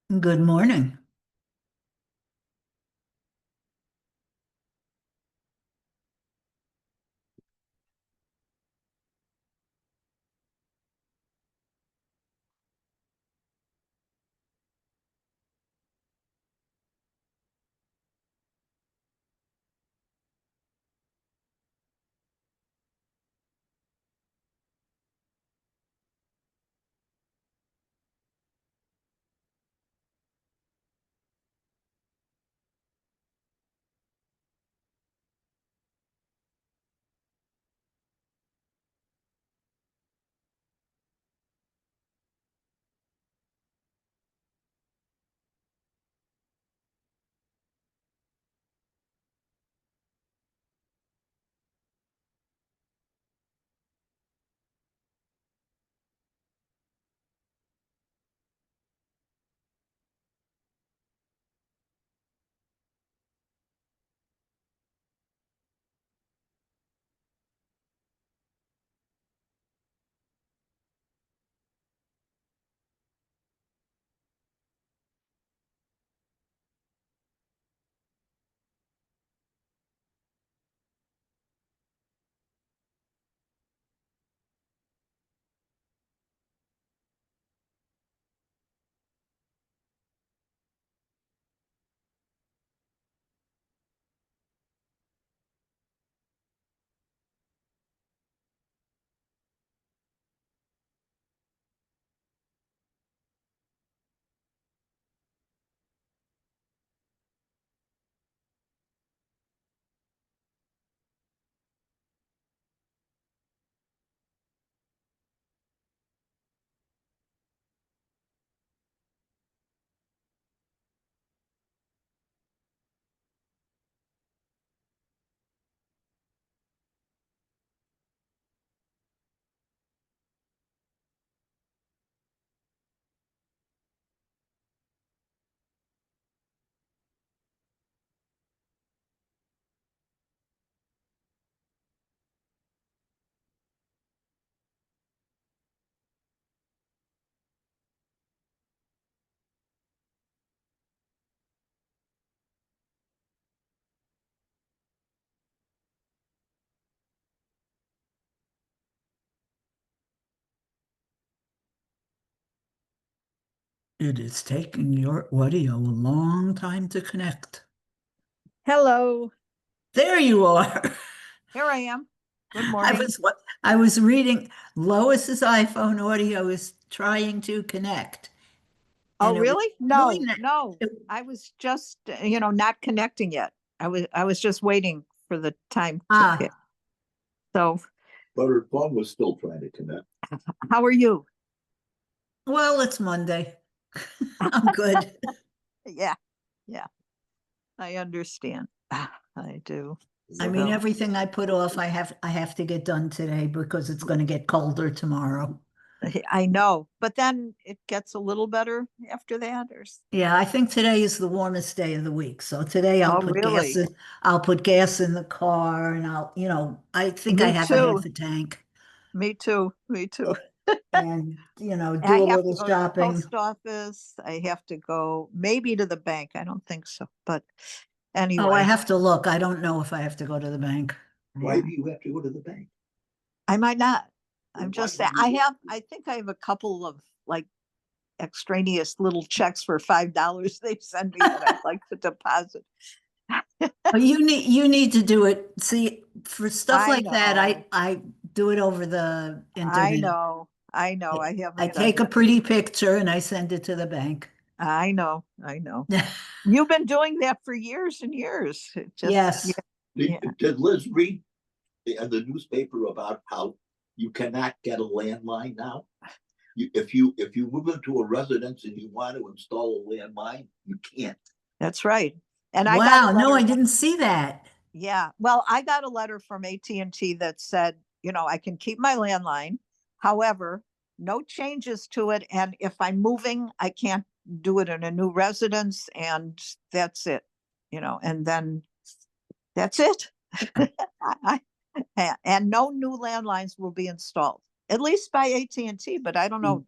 Good morning. It is taking your audio a long time to connect. Hello, There you are. here I am. Good I morning. was I was reading Lois's iPhone audio is trying to connect, Oh, and it was really? doing No, that. no. It- I was just, not connecting yet. I was just waiting for the time to get. ah, So, But her phone was still trying to connect. how are you? well, it's Monday. I'm good. Yeah, yeah. I understand. I do. I mean, So, everything I put off, I have to get done today because it's going to get colder tomorrow. I know, but then it gets a little better after that, Yeah, I think today is the warmest day of the week. So today oh, really? I'll put gas in the car and I think I Me have a half too. a tank Me too. Me too. and, do I a have to little go to the shopping. post office. I have to go maybe to the bank. I don't think so, but Oh, I anyway, have to look. I don't know if I have to go to the bank. Why do you have to go to the bank? I might not. I'm Why just do saying, you- I think I have a couple of like extraneous little checks for $5 they send me that I'd like to deposit. But you need to do it. See, for stuff I like that, know, I do it over the I internet. know, I know. I I haven't done take a that. pretty picture and I send it to the bank. I know, I know. You've been doing that for years and years. It just, yeah, Yes. yeah. Did Liz read the newspaper about how you cannot get a landline now? If you move into a residence and you want to install a landline, you can't. That's right. And I got a Wow. No, letter. I didn't see that. Yeah. Well, I got a letter from AT&T that said, I can keep my landline. However, no changes to it. And if I'm moving, I can't do it in a new residence. And that's it, and then that's it. I- and no new landlines will be installed, at least by AT&T. But I don't know.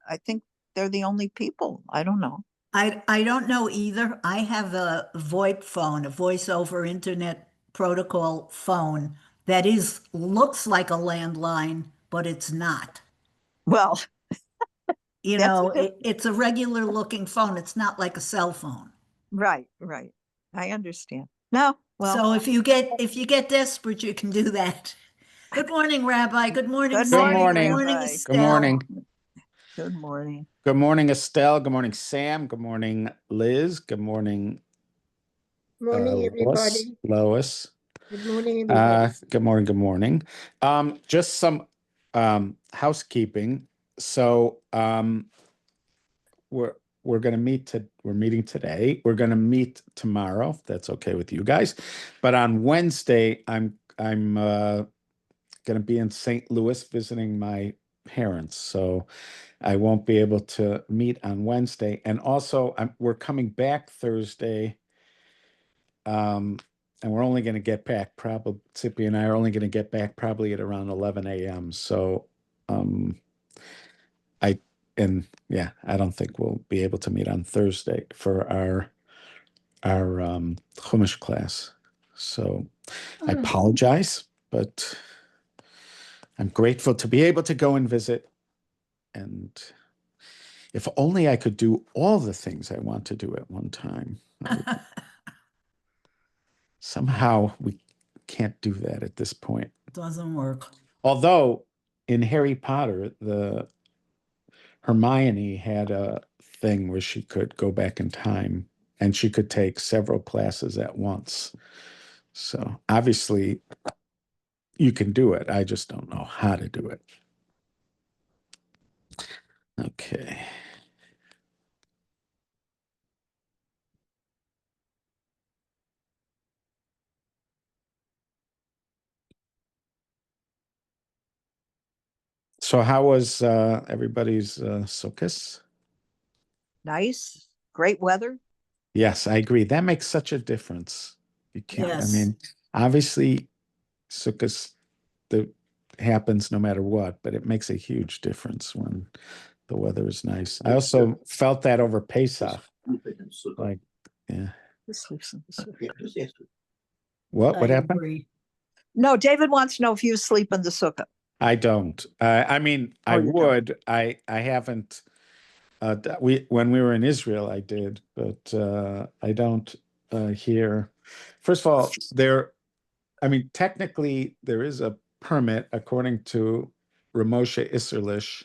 I think they're the only people. I don't know. I don't know either. I have a VoIP phone, a voice over internet protocol phone that looks like a landline, but it's not. Well, You that's know, it's a regular looking phone. It's not like a cell phone. right, right. I understand. No, well, So if you get desperate, you can do that. Good morning, Rabbi. Good morning, good Good Sam. morning, Good morning. morning, Rabbi. Good morning. Estelle. Good morning. Good morning, Estelle. Good morning, Sam. Good morning, Liz. Good morning, Morning, Lois. everybody. Lois. Good morning, everybody. Good morning. Good morning. Just some housekeeping. So we're going to we're meeting today. We're going to meet tomorrow, if that's okay with you guys. But on Wednesday, I'm going to be in St. Louis visiting my parents. So I won't be able to meet on Wednesday. And also, we're coming back Thursday. And we're only going to get back probably, Zippy and I are only going to get back probably at around 11 a.m. So, I don't think we'll be able to meet on Thursday for our Chumash class. So I apologize, but I'm grateful to be able to go and visit. And if only I could do all the things I want to do at one time. Somehow we can't do that at this point. Doesn't work. Although in Harry Potter, the Hermione had a thing where she could go back in time and she could take several classes at once. So obviously you can do it. I just don't know how to do it. Okay. So how was everybody's Sukkot? Nice, great weather. Yes, I agree. That makes such a difference. You can't, I Yes. mean, obviously Sukkot that happens no matter what, but it makes a huge difference when the weather is nice. I also felt that over Pesach. Like, yeah. Who sleeps in the sukkah? Yeah, just ask her. What I happened? agree. No, David wants to know if you sleep in the sukkah. I don't. I mean, I Oh, you don't. would. I haven't. When we were in Israel, I did, but I don't here. First of all, I mean, technically, there is a permit according to Ramosha Isserlish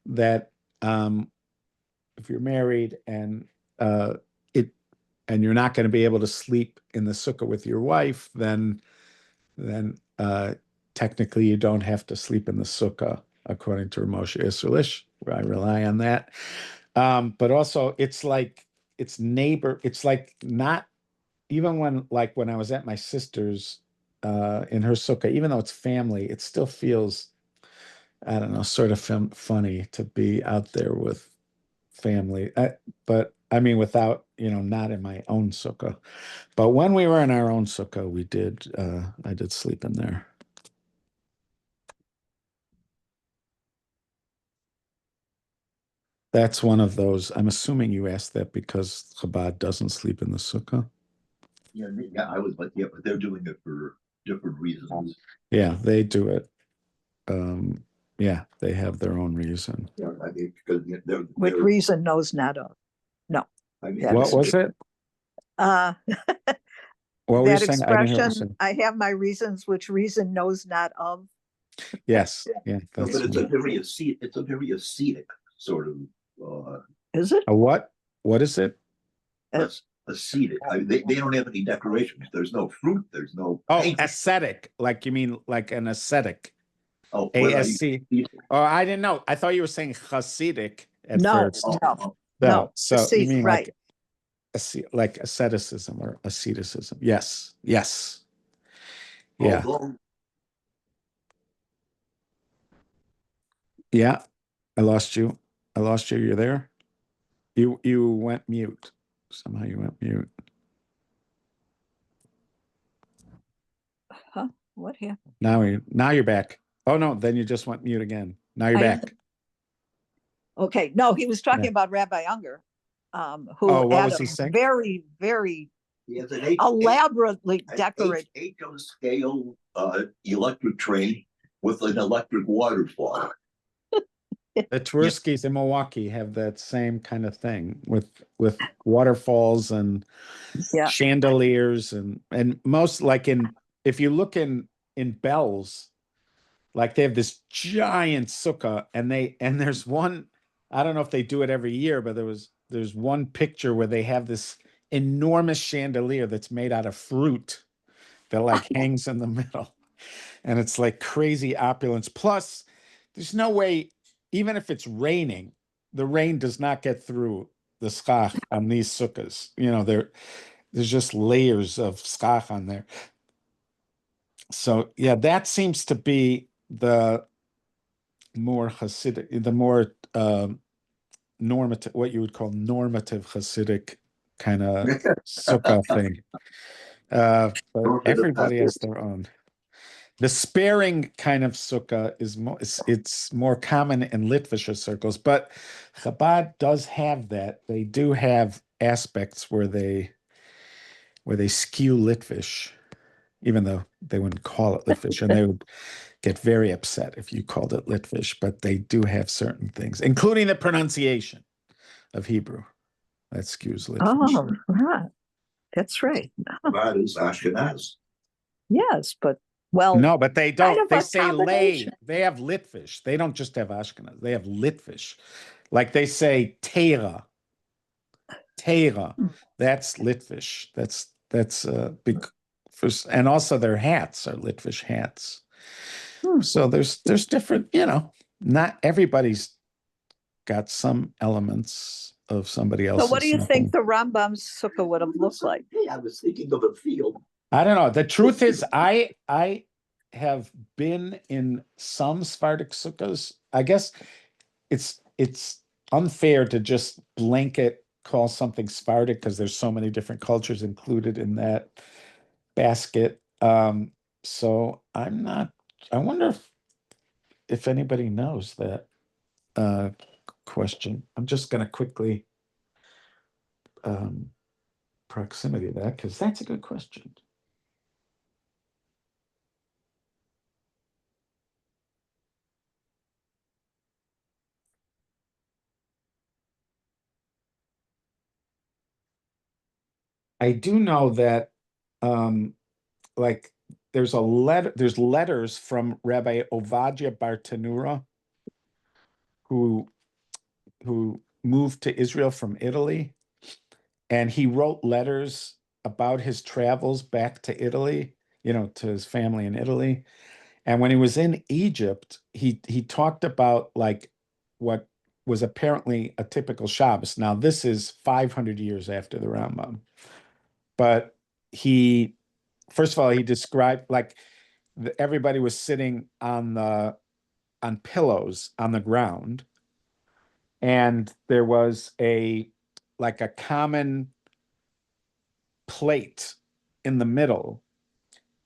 that if you're married and uh, it and you're not going to be able to sleep in the sukkah with your wife, then technically you don't have to sleep in the sukkah according to Ramosha Isserlish, where I rely on that. But also, it's like it's like not even when I was at my sister's in her sukkah, even though it's family, it still feels, I don't know, sort of funny to be out there with family. But I mean, without, not in my own sukkah. But when we were in our own sukkah, I did sleep in there. That's one of those. I'm assuming you asked that because Chabad doesn't sleep in the sukkah. Yeah, I was like, yeah, but they're doing it for different reasons. Yeah, they do it. Yeah, they have their own reason. Yeah, I mean, because Which reason knows not of. No. I mean, Yeah. What was it? Uh, What were you that saying? I didn't hear what you expression, said. I have my reasons, which reason knows not of. Yes, yeah, no, that's but it's a right. very ascetic sort of Is it? A what? What is it? ascetic. They don't have any decorations. There's no fruit. There's no Oh, paint. ascetic. Like you mean like an ascetic. Oh, well, ASC. Oh, I didn't know. I thought you were saying Hasidic at No, first. no, No, no. so you mean right. like asceticism or asceticism. Yes, yes. Yeah, although yeah. I lost you. I lost you. You're there? You went mute. Somehow you went mute. Huh? What happened? Now you're back. Oh no, then you just went mute again. Now you're back. Okay, no, he was talking Yeah. about Rabbi Unger. who Oh, what had was a he saying? very, very He has an elaborately decorated. eight on scale electric train with an electric waterfall. The Tversky's in Milwaukee have that same kind of thing with waterfalls and Yeah. chandeliers and most like if you look in Bells, like they have this giant sukkah and there's one, I don't know if they do it every year, but there's one picture where they have this enormous chandelier that's made out of fruit that like hangs in the middle. And it's like crazy opulence. Plus, there's no way, even if it's raining, the rain does not get through the schach on these sukkahs. You know, there's just layers of schach on there. So yeah, that seems to be the more Hasidic, the more normative, what you would call normative Hasidic kind of sukkah thing. But everybody has their own. The sparing kind of sukkah is more, it's more common in Litvisher circles, but Chabad does have that. They do have aspects where they skew Litvish, even though they wouldn't call it Litvish, and they would get very upset if you called it Litvish, but they do have certain things, including the pronunciation of Hebrew that skews Litvish. Oh, right. That's right. That is Ashkenaz. Yes, but well, No, but they kind don't. of They a say lay. combination. They have Litvish. They don't just have Ashkenaz. They have Litvish. Like they say Teira. Teira. Hmm. That's Litvish. That's big. And also their hats are Litvish hats. Hmm. So there's different. You know, not everybody's got some elements of somebody So else's. what do you something. think the Rambam's sukkah would have looked like? Hey, I was thinking of a field. I don't know. The truth is, I have been in some Sephardic sukkahs. I guess it's unfair to just blanket call something Sephardic because there's so many different cultures included in that basket. So I'm not. I wonder if anybody knows that question. I'm just going to quickly proximity that because that's a good question. I do know that like there's letters from Rabbi Ovadia Bartanura who moved to Israel from Italy, and he wrote letters about his travels back to Italy, you know, to his family in Italy. And when he was in Egypt, he talked about like what was apparently a typical Shabbos. Now, this is 500 years after the Rambam, but he first of all he described like everybody was sitting on pillows on the ground, and there was a common plate in the middle,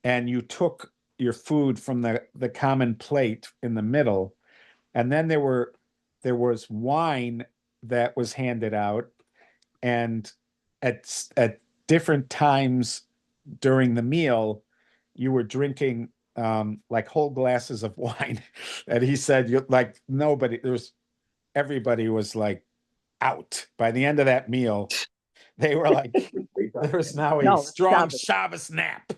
and you took your food from the common plate in the middle, and then there was wine that was handed out, and at different times during the meal you were drinking like whole glasses of wine. And he said you like nobody everybody was like out by the end of that meal. They were like there was now a No, strong Shabbos. Shabbos nap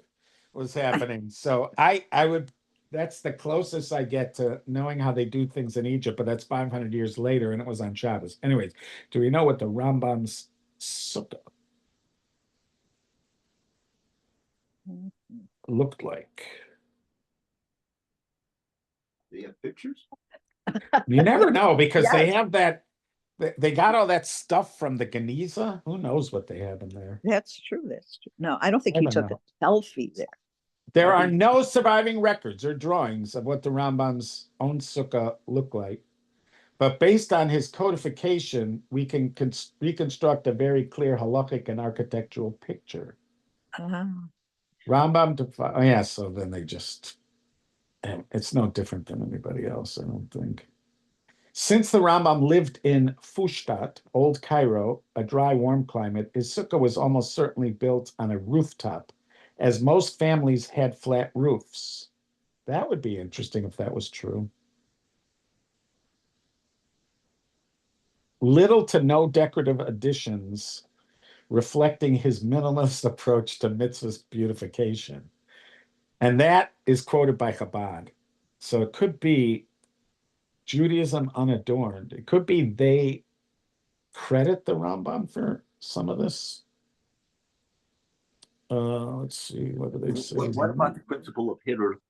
was happening. So I would that's the closest I get to knowing how they do things in Egypt, but that's 500 years later and it was on Shabbos. Anyways, do we know what the Rambam's sukkah looked like? They have pictures. You never know because they Yes. have that they got all that stuff from the Geniza. Who knows what they have in there? That's true. That's true. No, I don't think I he don't took know. a selfie there. There are no surviving records or drawings of what the Rambam's own sukkah looked like. But based on his codification, we can reconstruct a very clear halakhic and architectural picture. Rambam, oh yeah, so then they just, it's no different than anybody else, I don't think. Since the Rambam lived in Fushtat, Old Cairo, a dry, warm climate, his sukkah was almost certainly built on a rooftop, as most families had flat roofs. That would be interesting if that was true. Little to no decorative additions, reflecting his minimalist approach to mitzvah's beautification. And that is quoted by Chabad. So it could be Judaism unadorned. It could be they credit the Rambam for some of this. Let's see, what do they say? What about the principle of hitter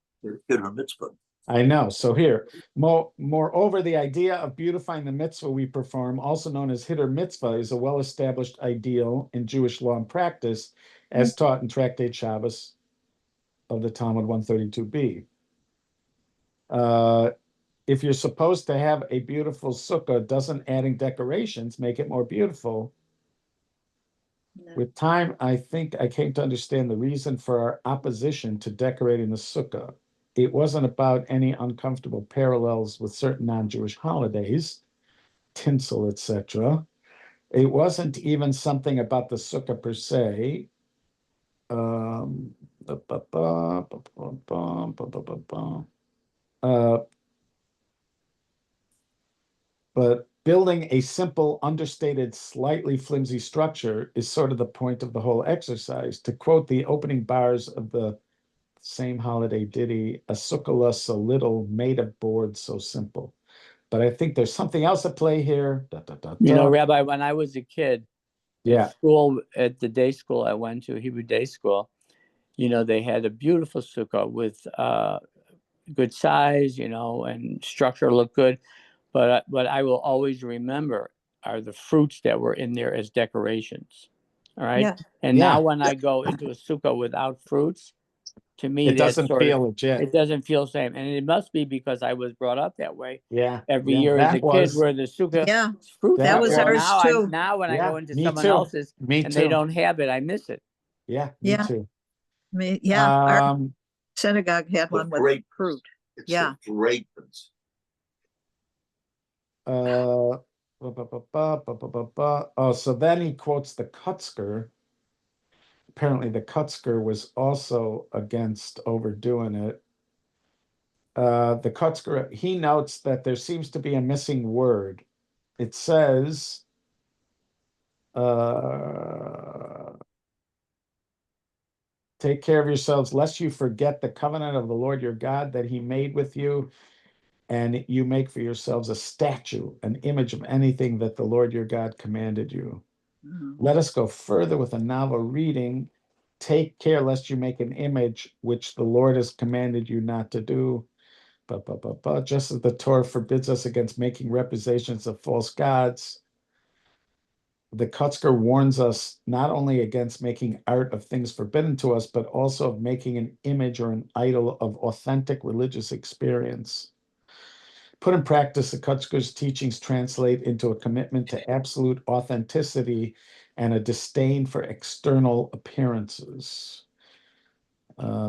mitzvah? I know. So here, moreover, the idea of beautifying the mitzvah we perform, also known as hitter mitzvah, is a well-established ideal in Jewish law and practice, as taught in Tractate Shabbos of the Talmud 132b. If you're supposed to have a beautiful sukkah, doesn't adding decorations make it more beautiful? No. With time, I think I came to understand the reason for our opposition to decorating the sukkah. It wasn't about any uncomfortable parallels with certain non-Jewish holidays, tinsel, etc. It wasn't even something about the sukkah per se. But building a simple, understated, slightly flimsy structure is sort of the point of the whole exercise. To quote the opening bars of the same holiday ditty, a sukkah so little, made of boards so simple. But I think there's something else at play here. You know, Rabbi, when I was a kid, Yeah. at school, at the day school I went to, Hebrew day school, you know, they had a beautiful sukkah with good size, you know, and structure looked good. But what I will always remember are the fruits that were in there as decorations. All right. Yeah. And Yeah. now when I go into a sukkah without fruits, to me, It that's doesn't sort feel of, legit. it doesn't feel the same. And it must be because I was brought up that way. Yeah. Every yeah, year as that a kid, was- where the sukkah Yeah, fruits that are. was Well, ours now too. now when I Yeah, go into me someone too. else's Me and they too. don't have it, I miss it. Yeah, me Yeah. too. Yeah, our Um, synagogue had The one with grape- fruit. It's Yeah. the fragrance. Oh, so then he quotes the Kutzker. Apparently, the Kutzker was also against overdoing it. The Kutzker, he notes that there seems to be a missing word. It says, take care of yourselves, lest you forget the covenant of the Lord your God that he made with you, and you make for yourselves a statue, an image of anything that the Lord your God commanded you. Let us go further with a novel reading. Take care lest you make an image which the Lord has commanded you not to do. Just as the Torah forbids us against making representations of false gods, the Kutzker warns us not only against making art of things forbidden to us, but also of making an image or an idol of authentic religious experience. Put in practice, the Kutzker's teachings translate into a commitment to absolute authenticity and a disdain for external appearances.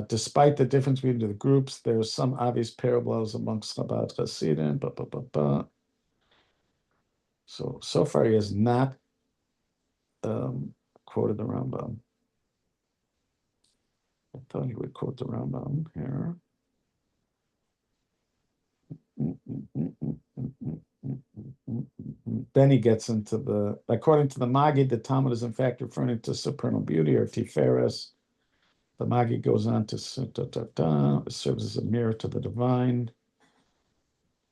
Despite the difference between the groups, there are some obvious parallels amongst Chabad Hasidim. So far, he has not quoted the Rambam. I thought he would quote the Rambam here. Then he gets into the, according to the Maggid, the Talmud is in fact referring to supernal beauty or Tiferes. The Maggid goes on to it serves as a mirror to the divine.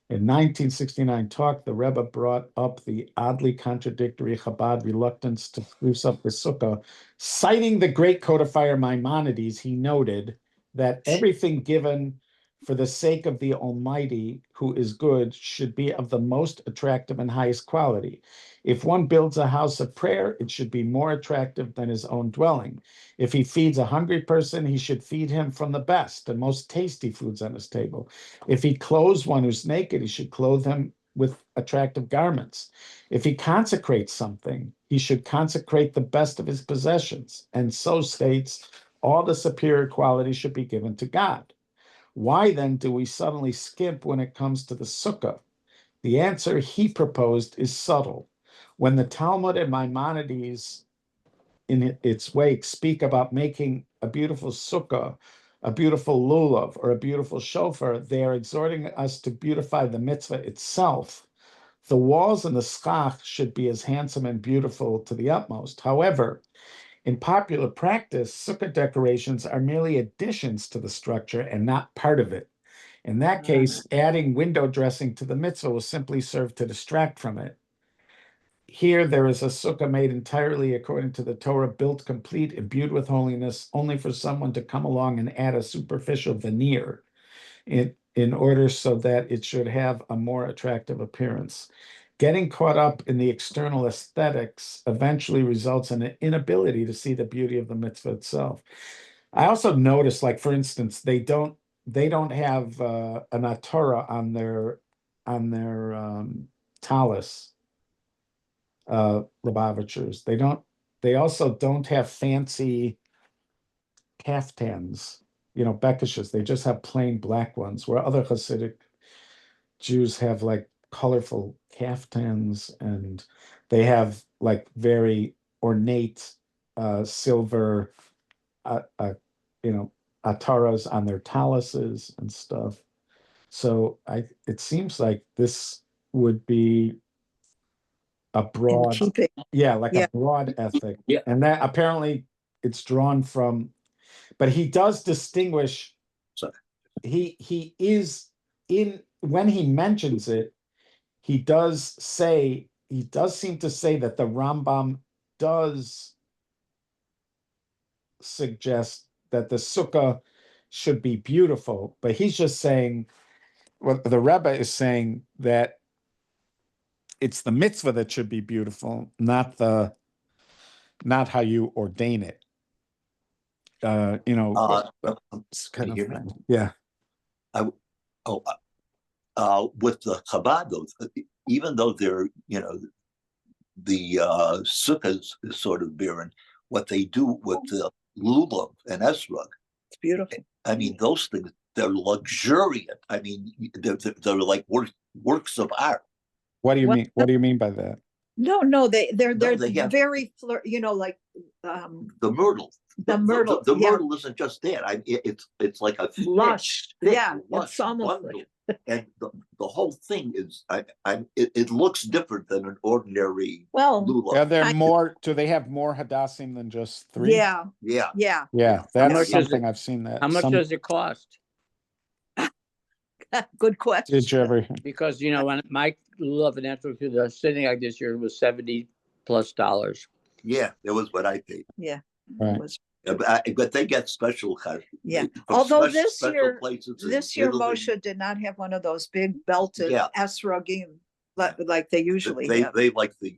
In 1969 talk, the Rebbe brought up the oddly contradictory Chabad reluctance to spruce up the sukkah. Citing the great codifier Maimonides, he noted that everything given for the sake of the Almighty, who is good, should be of the most attractive and highest quality. If one builds a house of prayer, it should be more attractive than his own dwelling. If he feeds a hungry person, he should feed him from the best and most tasty foods on his table. If he clothes one who's naked, he should clothe him with attractive garments. If he consecrates something, he should consecrate the best of his possessions, and so states all the superior qualities should be given to God. Why then do we suddenly skimp when it comes to the sukkah? The answer he proposed is subtle. When the Talmud and Maimonides in its wake speak about making a beautiful sukkah, a beautiful lulav, or a beautiful shofar, they are exhorting us to beautify the mitzvah itself. The walls and the schach should be as handsome and beautiful to the utmost. However, in popular practice, sukkah decorations are merely additions to the structure and not part of it. In that case, adding window dressing to the mitzvah will simply serve to distract from it. Here, there is a sukkah made entirely according to the Torah, built complete, imbued with holiness, only for someone to come along and add a superficial veneer in order so that it should have a more attractive appearance. Getting caught up in the external aesthetics eventually results in an inability to see the beauty of the mitzvah itself. I also noticed, like for instance, they don't have an atorah on their talis, Lubavitchers. They also don't have fancy kaftans, bekishes. They just have plain black ones, where other Hasidic Jews have like colorful kaftans, and they have like very ornate silver ataras on their talises and stuff. So it seems like this would be a In broad, keeping. like Yeah. a broad ethic. Yeah. And that apparently it's drawn from, but he does distinguish. Sorry. He is when he mentions it, he does seem to say that the Rambam does suggest that the sukkah should be beautiful, but he's just saying, well, the Rebbe is saying that it's the mitzvah that should be beautiful, not how you ordain it. It's kind of, yeah. With the Chabad, even though they're, the sukkahs is sort of barren, what they do with the lulav and esrog, It's beautiful. I mean, those things, they're luxuriant. I mean, they're like works of art. What do you Well, mean? What do you mean by that? No, they're they have- very like The myrtle. the myrtle. The yeah. myrtle isn't just that. It's like a Lush. thick, Yeah, lush it's almost bundle. like And the whole thing is, it looks different than an ordinary well, lulav. Are there I- more? Do they have more hadassim than just 3? yeah, Yeah. yeah. Yeah, that's much is something it? I've seen that. How much does it cost? Good question. Did you ever? Because when my love and natural to the synagogue this year was $70+ Yeah, that was what I paid. Yeah. Right. It was, But they get special. yeah. from Although special places in this year Italy. Moshe did not have one of those big belted Yeah. esrogim like they usually they have. they like the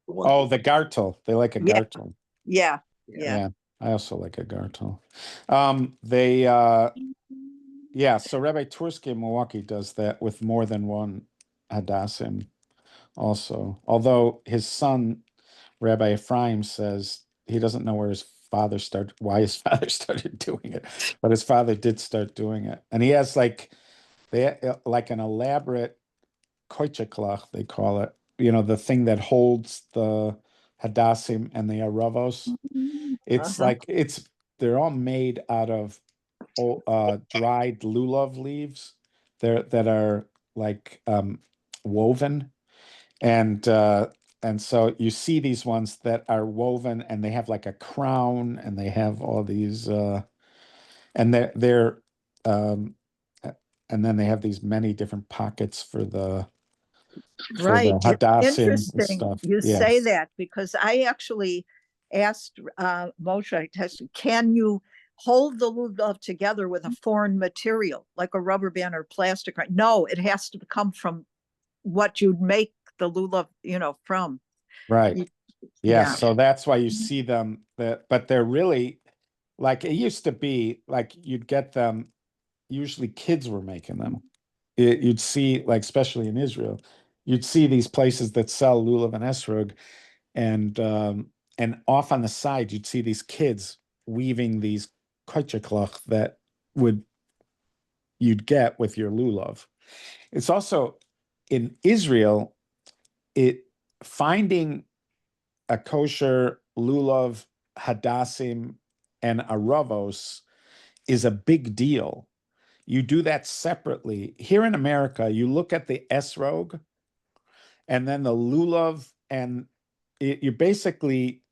one. Oh, the gartel. They like a Yeah. gartel. Yeah. Yeah, I also like a gartel. So Rabbi Tursky in Milwaukee does that with more than one hadassim also. Although his son, Rabbi Ephraim, says he doesn't know why his father started doing it, but his father did start doing it. And he has like an elaborate koicheklach, they call it, the thing that holds the hadassim and the aravos. It's like they're all made out of dried lulav leaves that are like woven, and so you see these ones that are woven, and they have like a crown, and they have all these and they're and then they have these many different pockets for the Right. It's hadassim and interesting stuff. you Yeah. say that because I actually asked Moshe, I tested, can you hold the lulav together with a foreign material like a rubber band or plastic? No, it has to come from what you'd make the lulav, from. Right. Yeah, Yeah. so that's why you see them but they're really like it used to be, like you'd get them, usually kids were making them. You'd see, like especially in Israel, you'd see these places that sell lulav and esrog, and off on the side you'd see these kids weaving these koicheklach that you'd get with your lulav. It's also in Israel, finding a kosher lulav, hadassim, and aravos is a big deal. You do that separately. Here in America, you look at the esrog and then the lulav, and you're basically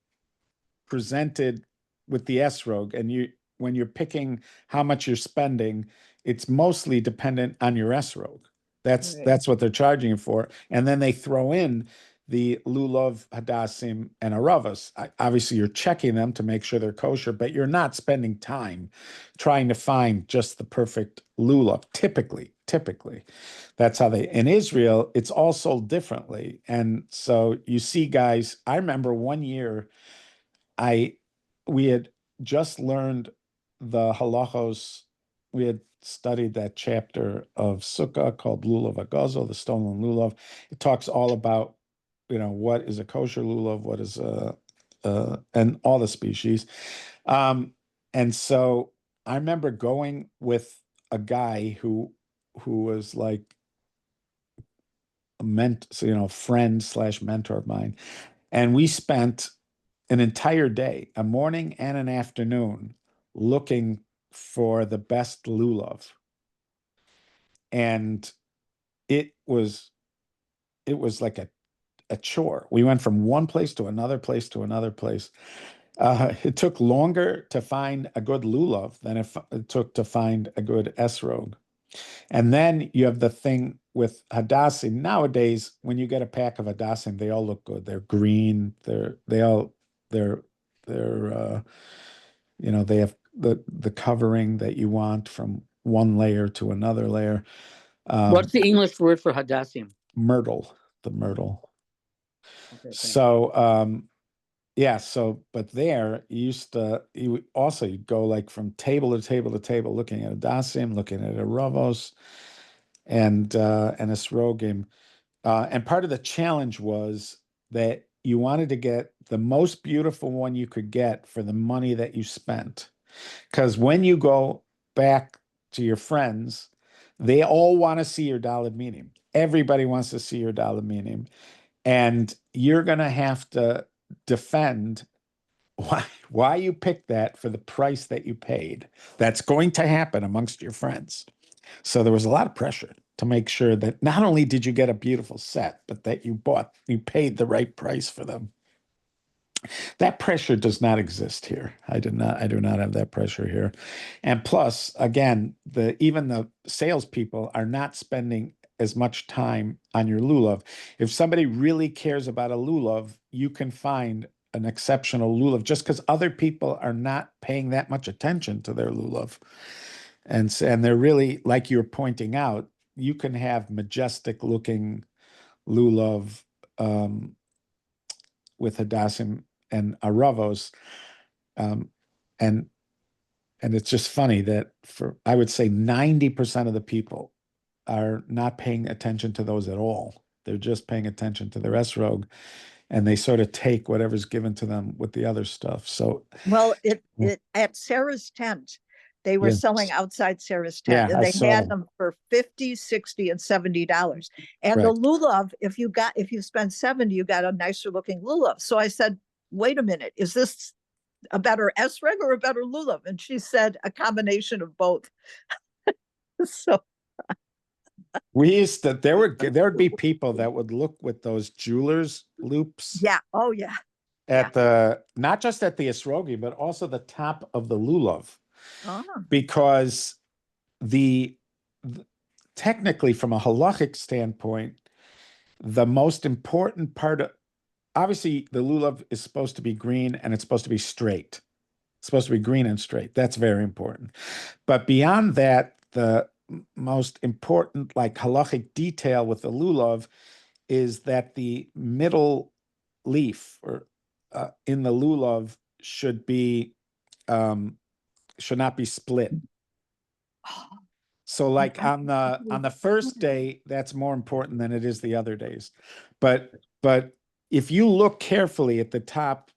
presented with the esrog, and when you're picking how much you're spending, it's mostly dependent on your esrog. That's what they're charging you for, and then they throw in the lulav, hadassim, and aravas. Obviously, you're checking them to make sure they're kosher, but you're not spending time trying to find just the perfect lulav. Typically, that's how they. In Israel, it's all sold differently, and so you see guys. I remember one year, we had just learned the halachos. We had studied that chapter of Sukkah called Lulav Agazel, the stolen lulav. It talks all about, what is a kosher lulav, what is and all the species. And so I remember going with a guy who was like a friend/mentor of mine, and we spent an entire day, a morning and an afternoon, looking for the best lulav. And it was like a chore. We went from one place to another place to another place. It took longer to find a good lulav than it took to find a good esrog. And then you have the thing with hadassim. Nowadays, when you get a pack of hadassim, they all look good. They're green. They're they have the covering that you want from one layer to another layer. What's the English word for hadassim? Myrtle, the myrtle. Okay, thanks. So but there you'd go like from table to table to table, looking at hadassim, looking at aravos, and esrogim. And part of the challenge was that you wanted to get the most beautiful one you could get for the money that you spent. Because when you go back to your friends, they all want to see your daled minim. Everybody wants to see your daled minim. And you're going to have to defend why you picked that for the price that you paid. That's going to happen amongst your friends. So there was a lot of pressure to make sure that not only did you get a beautiful set, but that you paid the right price for them. That pressure does not exist here. I do not have that pressure here. And plus, again, even the salespeople are not spending as much time on your lulav. If somebody really cares about a lulav, you can find an exceptional lulav just because other people are not paying that much attention to their lulav. And they're really, like you're pointing out, you can have majestic looking lulav with hadassim and aravos, and it's just funny that I would say 90% of the people are not paying attention to those at all. They're just paying attention to their esrog, and they sort of take whatever's given to them with the other stuff. So, well, it at Sarah's tent, they were selling outside Sarah's tent, and they had them for $50, $60, and $70. And the lulav, if you spend $70, you got a nicer looking lulav. So I said, wait a minute, is this a better esrog or a better lulav? And she said a combination of both. So there would be people that would look with those jewelers loops. Yeah. Oh yeah. At not just at the esrogi, but also the top of the lulav. Because technically, from a halachic standpoint, the most important part obviously the lulav is supposed to be green and it's supposed to be straight. It's supposed to be green and straight. That's very important. But beyond that, the most important like halachic detail with the lulav is that the middle leaf or in the lulav should not be split. So like on the first day, that's more important than it is the other days. But if you look carefully at the top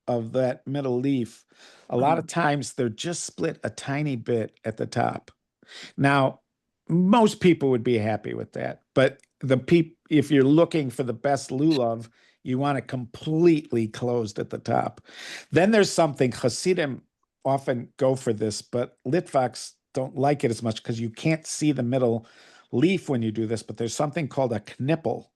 of that middle leaf, a lot of times they're just split a tiny bit at the top. Now, most people would be happy with that, but if you're looking for the best lulav, you want it completely closed at the top. Then there's something Hasidim often go for this, but Litvaks don't like it as much because you can't see the middle leaf when you do this. But there's something called a knippel,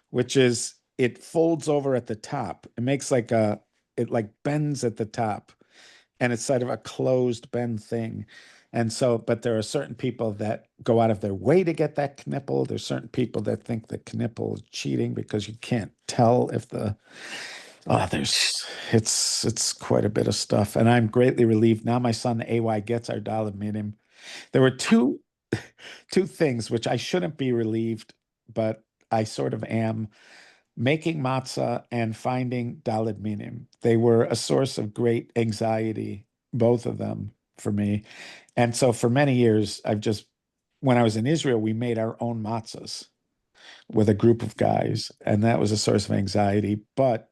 which is it folds over at the top. It makes like it like bends at the top, and it's sort of a closed bend thing. And so, but there are certain people that go out of their way to get that knipple. There's certain people that think the knipple is cheating because you can't tell if it's quite a bit of stuff. And I'm greatly relieved. Now my son, AY, gets our Daled Minim. There were two things which I shouldn't be relieved, but I sort of am. Making matzah and finding Daled Minim. They were a source of great anxiety, both of them for me. And so for many years, when I was in Israel, we made our own matzahs with a group of guys, and that was a source of anxiety, but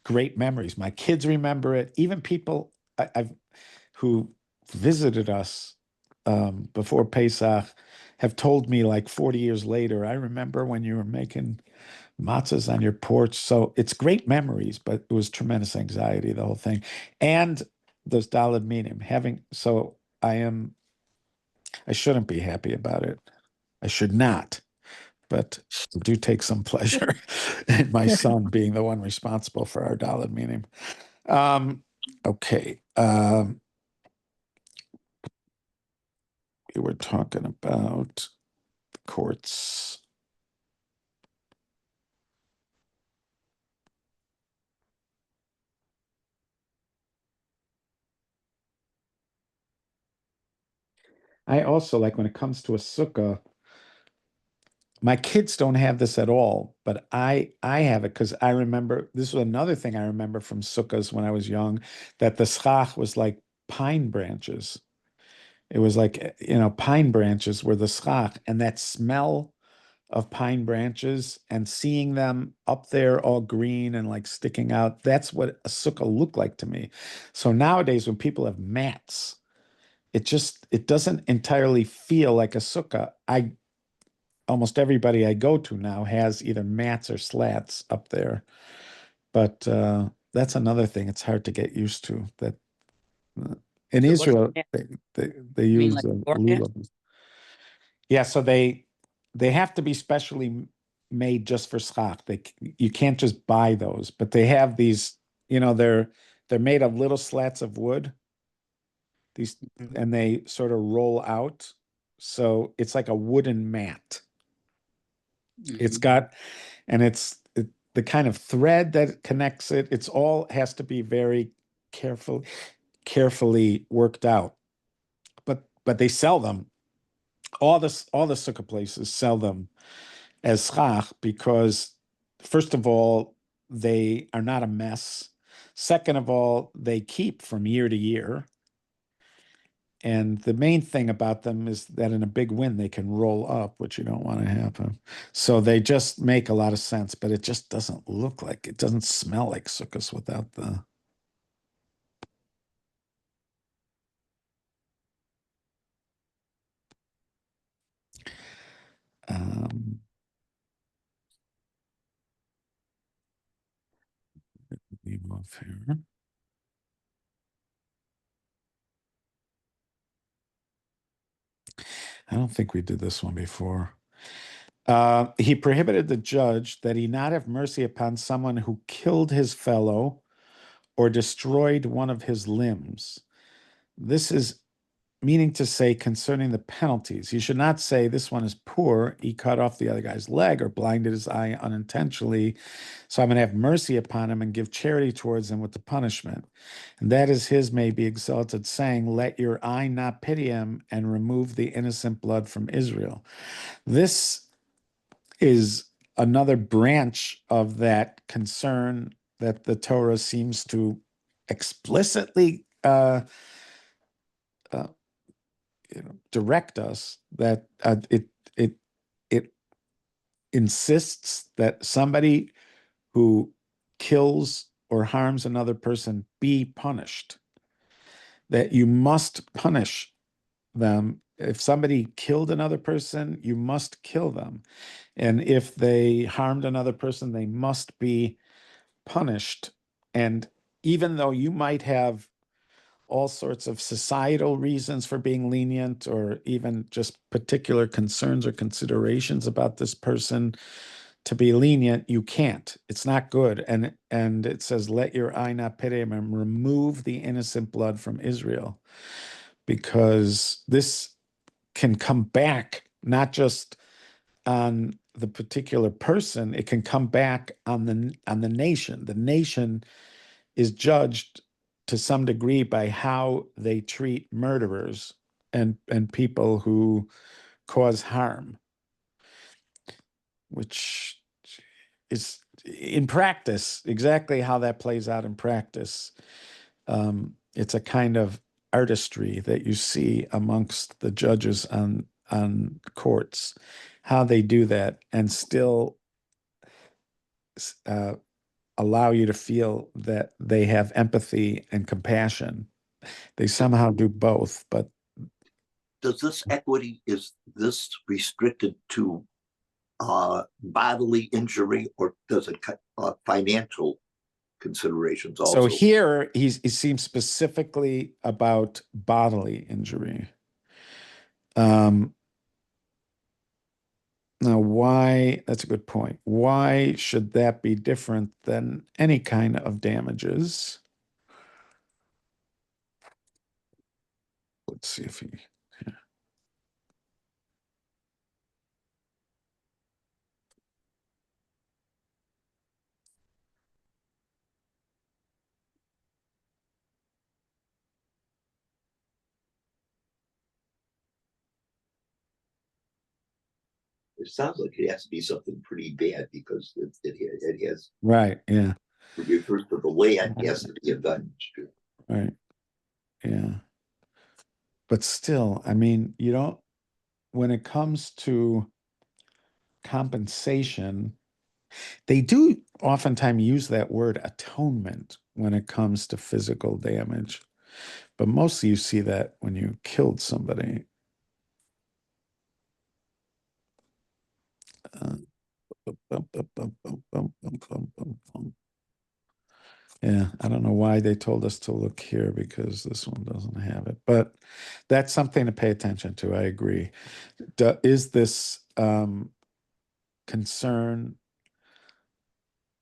great memories. My kids remember it. Even people who visited us before Pesach have told me like 40 years later, I remember when you were making matzahs on your porch. So it's great memories, but it was tremendous anxiety, the whole thing. And those Daled Minim I shouldn't be happy about it. I should not, but I do take some pleasure in my son being the one responsible for our Daled Minim. Okay. We were talking about courts. I also like when it comes to a sukkah, my kids don't have this at all, but I have it because I remember this was another thing I remember from sukkahs when I was young, that the schach was like pine branches. It was like, pine branches were the schach, and that smell of pine branches and seeing them up there all green and like sticking out, that's what a sukkah looked like to me. So nowadays when people have mats, it doesn't entirely feel like a sukkah. Almost everybody I go to now has either mats or slats up there. But that's another thing it's hard to get used to. That in So what is Israel, that? they You mean use like floor mats? lulav. Yeah, so they have to be specially made just for schach. You can't just buy those, but they have these, they're made of little slats of wood, these, and they sort of roll out. So it's like a wooden mat. It's Mhm. got, and the kind of thread that connects it. It's all has to be very carefully worked out. But they sell them. All the sukkah places sell them as schach because, first of all, they are not a mess. Second of all, they keep from year to year. And the main thing about them is that in a big wind, they can roll up, which you don't want to happen. So they just make a lot of sense, but it just doesn't look like, it doesn't smell like sukkahs without the. Um, let me move here. I don't think we did this one before. He prohibited the judge that he not have mercy upon someone who killed his fellow or destroyed one of his limbs. This is meaning to say concerning the penalties. You should not say this one is poor. He cut off the other guy's leg or blinded his eye unintentionally. So I'm going to have mercy upon him and give charity towards him with the punishment. And that is his may be exalted, saying, let your eye not pity him and remove the innocent blood from Israel. This is another branch of that concern that the Torah seems to explicitly direct us, that it insists that somebody who kills or harms another person be punished, that you must punish them if somebody killed another person, you must kill them. And if they harmed another person, they must be punished. And even though you might have all sorts of societal reasons for being lenient, or even just particular concerns or considerations about this person to be lenient, you can't. It's not good. And it says, let your eye not pity him, and remove the innocent blood from Israel, because this can come back not just on the particular person, it can come back on the nation. The nation is judged to some degree by how they treat murderers and people who cause harm, which is in practice exactly how that plays out in practice. It's a kind of artistry that you see amongst the judges on courts, how they do that and still allow you to feel that they have empathy and compassion. They somehow do both, but Does this equity, is this restricted to bodily injury, or does it cut financial considerations also? so here he seems specifically about bodily injury. Now, why? That's a good point. Why should that be different than any kind of damages? Let's see if he. It sounds like it has to be something pretty bad, because it has, Right. Yeah. it refers to the land, it has to be avenged. Right. Yeah. But still, I mean, you don't, when it comes to compensation, they do oftentimes use that word atonement when it comes to physical damage. But mostly you see that when you killed somebody. Yeah, I don't know why they told us to look here, because this one doesn't have it. But that's something to pay attention to. I agree. Is this concern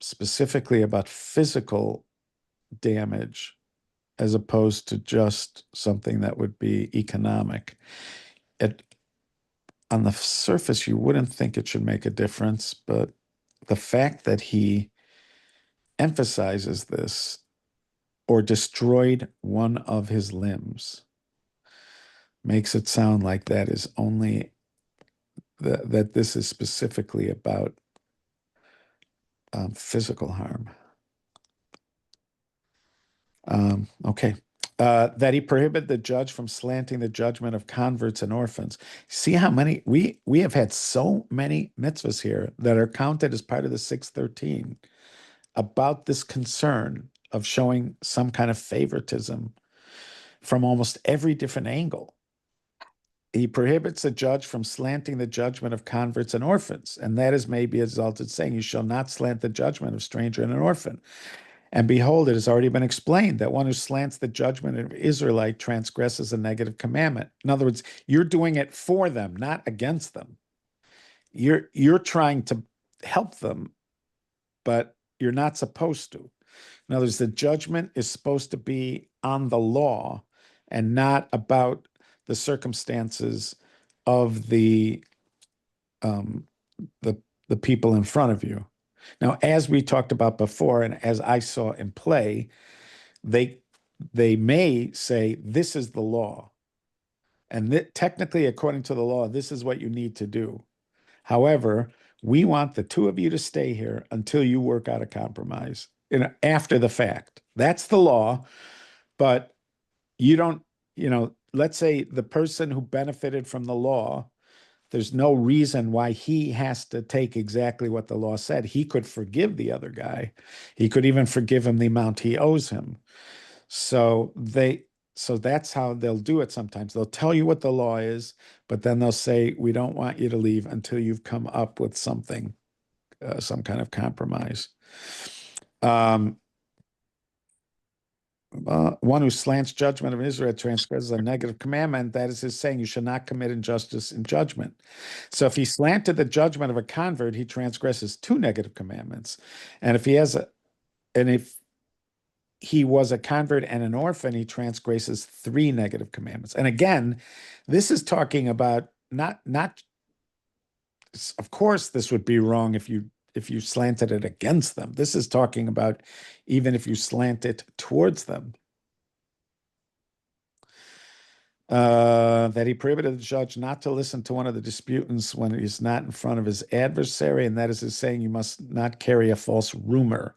specifically about physical damage as opposed to just something that would be economic? On the surface, you wouldn't think it should make a difference, but the fact that he emphasizes this, or destroyed one of his limbs, makes it sound like that is only that this is specifically about physical harm. Okay. That he prohibited the judge from slanting the judgment of converts and orphans. See how many we have had so many mitzvahs here that are counted as part of the 613 about this concern of showing some kind of favoritism from almost every different angle. He prohibits a judge from slanting the judgment of converts and orphans, and that is maybe exalted saying, you shall not slant the judgment of stranger and an orphan. And behold, it has already been explained that one who slants the judgment of Israelite transgresses a negative commandment. In other words, you're doing it for them, not against them. You're trying to help them, but you're not supposed to. In other words, the judgment is supposed to be on the law and not about the circumstances of the people in front of you. Now, as we talked about before, and as I saw in play, they may say this is the law, and technically, according to the law, this is what you need to do. However, we want the two of you to stay here until you work out a compromise, after the fact. That's the law, but you don't, let's say the person who benefited from the law, there's no reason why he has to take exactly what the law said. He could forgive the other guy. He could even forgive him the amount he owes him. So So that's how they'll do it sometimes. They'll tell you what the law is, but then they'll say, we don't want you to leave until you've come up with something, some kind of compromise. One who slants judgment of Israel transgresses a negative commandment. That is his saying, you should not commit injustice in judgment. So if he slanted the judgment of a convert, he transgresses 2 negative commandments. And if he was a convert and an orphan, he transgresses 3 negative commandments. And again, this is talking about not, of course, this would be wrong if you slanted it against them. This is talking about even if you slant it towards them. That he prohibited the judge not to listen to one of the disputants when he's not in front of his adversary, and that is his saying, you must not carry a false rumor.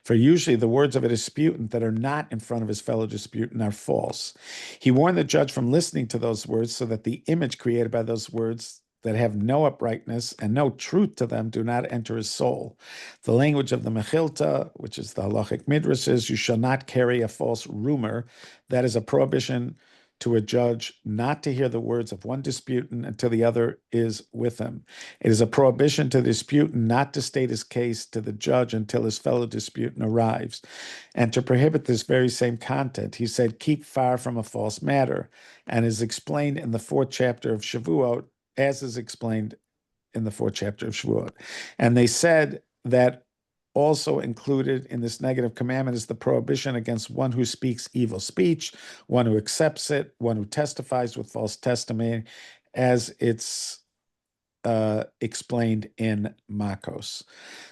For usually the words of a disputant that are not in front of his fellow disputant are false. He warned the judge from listening to those words so that the image created by those words that have no uprightness and no truth to them do not enter his soul. The language of the Mechilta, which is the halachic midrash, is you shall not carry a false rumor. That is a prohibition to a judge not to hear the words of one disputant until the other is with him. It is a prohibition to the disputant not to state his case to the judge until his fellow disputant arrives. And to prohibit this very same content, he said, keep far from a false matter, and is explained in the 4th chapter of Shavuot, as is explained in the 4th chapter of Shavuot. And they said that also included in this negative commandment is the prohibition against one who speaks evil speech, one who accepts it, one who testifies with false testimony, as it's explained in Makos.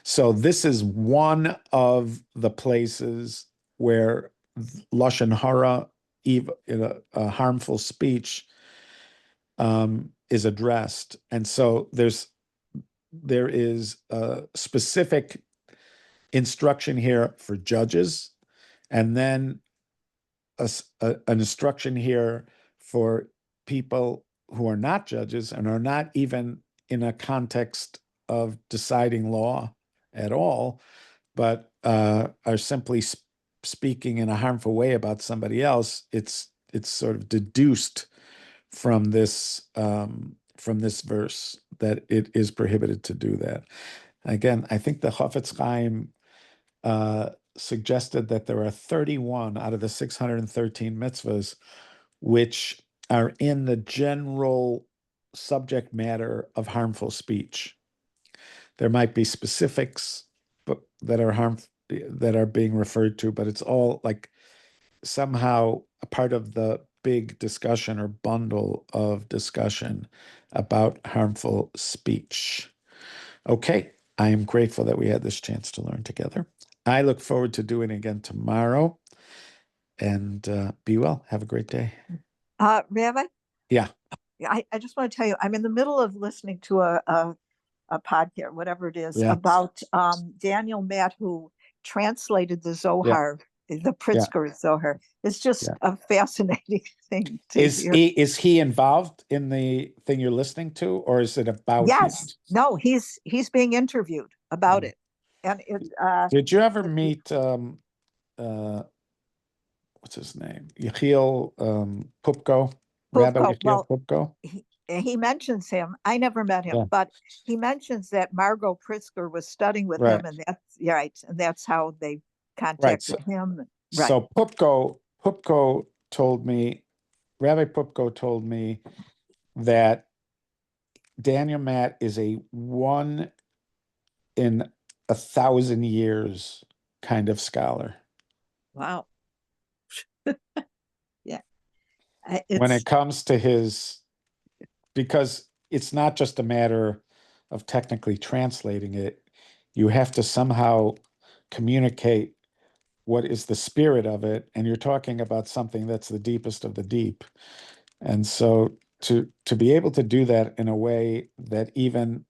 So this is one of the places where Lashon Hara, harmful speech, is addressed. And so there is a specific instruction here for judges, and then an instruction here for people who are not judges and are not even in a context of deciding law at all, but are simply speaking in a harmful way about somebody else. It's sort of deduced from this verse that it is prohibited to do that. Again, I think the Chafetz Chaim suggested that there are 31 out of the 613 mitzvahs which are in the general subject matter of harmful speech. There might be specifics that are being referred to, but it's all like somehow a part of the big discussion or bundle of discussion about harmful speech. Okay, I am grateful that we had this chance to learn together. I look forward to doing it again tomorrow. And be well. Have a great day. Rabbi? Yeah. I just want to tell you, I'm in the middle of listening to a podcast, whatever it is, Yeah. about Daniel Matt, who translated the Zohar, the Pritzker Zohar. It's just a fascinating thing to hear. Is he involved in the thing you're listening to, or is it about Yes. him? No, he's being interviewed about it. And it Did you ever meet what's his name? Yechiel Pupko? Rabbi Yechiel Pupko? He mentions him. I never met him, but he mentions that Margot Pritzker was studying with him, and that's right. And that's how they contacted him. So Pupko told me, Rabbi Pupko told me that Daniel Matt is a 1 in 1,000 years kind of scholar. Wow. Yeah. When it comes to because it's not just a matter of technically translating it, you have to somehow communicate what is the spirit of it, and you're talking about something that's the deepest of the deep. And so to be able to do that in a way that even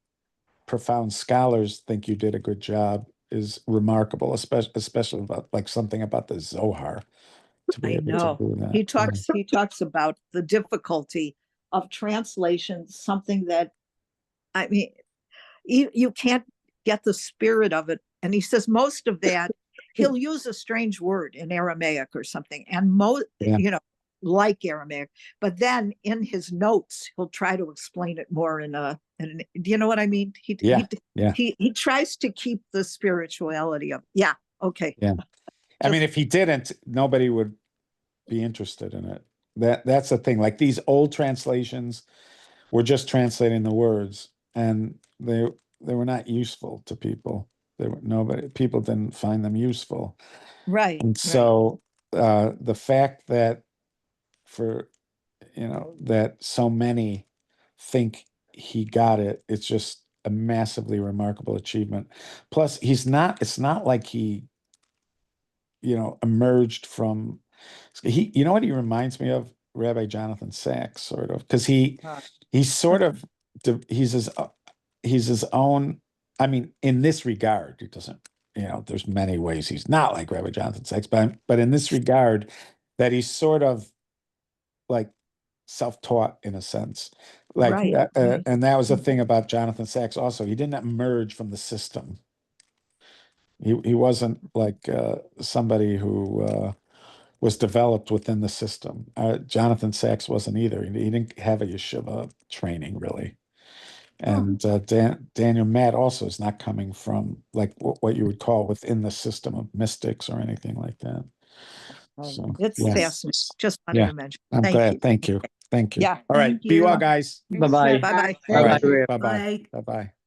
profound scholars think you did a good job is remarkable, especially about like something about the Zohar. To be able to do that. He talks about the difficulty of translation, something that, I mean, you can't get the spirit of it. And he says most of that, he'll use a strange word in Aramaic or something. And like Aramaic, but then in his notes, he'll try to explain it more do you know what I mean? Yeah, yeah. He tries to keep the spirituality of, yeah, okay. Yeah. I mean, Just- if he didn't, nobody would be interested in it. That's the thing. Like these old translations were just translating the words, and they were not useful to people. People didn't find them useful. Right. And so the fact that that so many think he got it, it's just a massively remarkable achievement. Plus, it's not like he, emerged from, you know what he reminds me of? Rabbi Jonathan Sacks, sort of, because he's sort of, he's his own, I mean, in this regard, he doesn't, there's many ways he's not like Rabbi Jonathan Sacks, but in this regard, that he's sort of like self-taught in a sense. Like, Right. Right. and that was the thing about Jonathan Sacks also. He didn't emerge from the system. He wasn't like somebody who was developed within the system. Jonathan Sacks wasn't either. He didn't have a yeshiva training really. And Daniel Matt also is not coming from like what you would call within the system of mystics or anything like that. So It's yeah. fascinating. Just wanted Yeah. to mention. I'm Thank glad. you. Thank you. Thank you. Yeah. All right. Thank Be well, you. guys. Bye-bye. Bye-bye. All Bye-bye. right. Maria. Bye-bye. Bye. Bye-bye.